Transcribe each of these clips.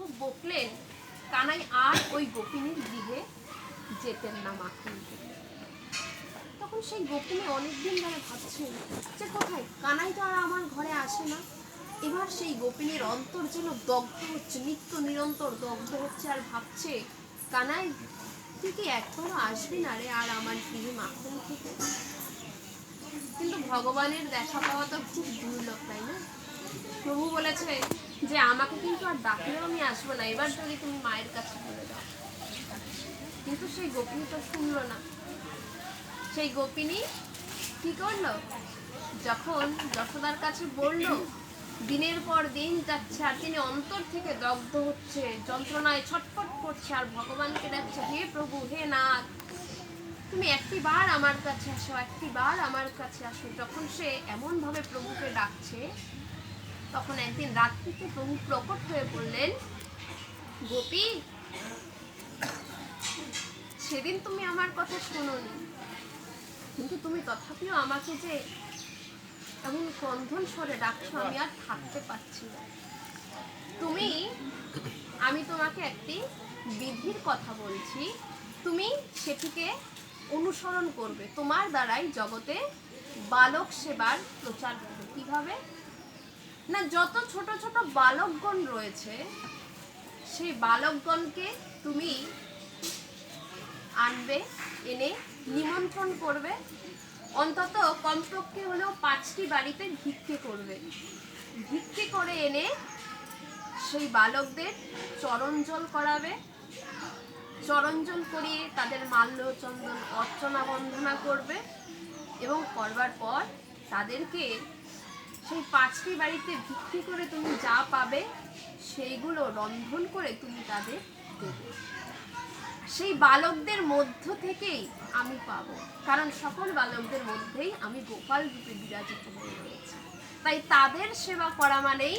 খুব বকলেন, কানাই আর ওই গোপিনীর গৃহে যেতেন না মাখন থেকে। তখন সেই গোপিনী অনেকদিন ধরে ভাবছেন যে কোথায়, কানাই তো আর আমার ঘরে আসে না। এবার সেই গোপিনীর অন্তর যেন দগ্ধ হচ্ছে, নিত্য নিরন্তর দগ্ধ হচ্ছে, আর ভাবছে কানাই তুই কি একবারও আসবি না রে আর আমার গৃহে মাখন থেকে? কিন্তু ভগবানের দেখা পাওয়া তো খুব দুর্লভ, তাই না? প্রভু বলেছে যে আমাকে কিন্তু আর ডাকলেও আমি আসবো না, এবার যদি তুমি মায়ের কাছে বলে দাও। কিন্তু সেই গোপিনী তো শুনলো না। সেই গোপিনী কি করলো, যখন যশোদার কাছে বললো, দিনের পর দিন যাচ্ছে আর তিনি অন্তর থেকে দগ্ধ হচ্ছে, যন্ত্রণায় ছটফট করছে, আর ভগবানকে ডাকছে, হে প্রভু, হে নাথ, তুমি একটি বার আমার কাছে আসো, একটি বার আমার কাছে আসো। যখন সে এমন ভাবে প্রভুকে ডাকছে, তখন একদিন রাত্রিতে প্রভু প্রকট হয়ে বললেন, গোপী, সেদিন তুমি আমার কথা শোনোনি, কিন্তু তুমি তথাপিও আমাকে যে এমন ক্রন্ধন স্বরে ডাকছো, আমি আর থাকতে পারছি না। আমি তোমাকে একটি বিধির কথা বলছি, তুমি সেটিকে অনুসরণ করবে, তোমার দ্বারাই জগতে বালক সেবার প্রচার হবে। কিভাবে না, যত ছোট ছোট বালকগণ রয়েছে, সেই বালকগণকে তুমি আনবে, এনে নিমন্ত্রণ করবে, অন্তত কমপক্ষে হলেও 5টি বাড়িতে ভিক্ষে করবে। ভিক্ষে করে এনে সেই বালকদের চরণজল করাবে, চরণজল করিয়ে তাদের মাল্য চন্দন অর্চনা বন্দনা করবে, এবং করবার পর তাদেরকে সেই 5টি বাড়িতে ভিক্ষে করে তুমি যা পাবে সেইগুলো রন্ধন করে তুমি তাদের দেবে। সেই বালকদের মধ্য থেকেই আমি পাবো, কারণ সকল বালকদের মধ্যেই আমি গোপাল রূপে বিরাজিত হয়ে রয়েছি। তাই তাদের সেবা করা মানেই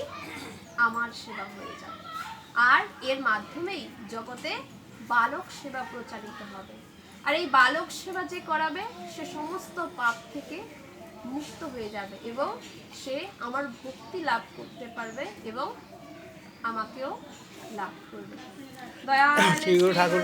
আমার সেবা হয়ে যাবে, আর এর মাধ্যমেই জগতে বালক সেবা প্রচারিত হবে। আর এই বালক সেবা যে করাবে সে সমস্ত পাপ থেকে মুক্ত হয়ে যাবে, এবং সে আমার ভক্তি লাভ করতে পারবে এবং আমাকেও লাভ করবে। দয়াল ঠাকুর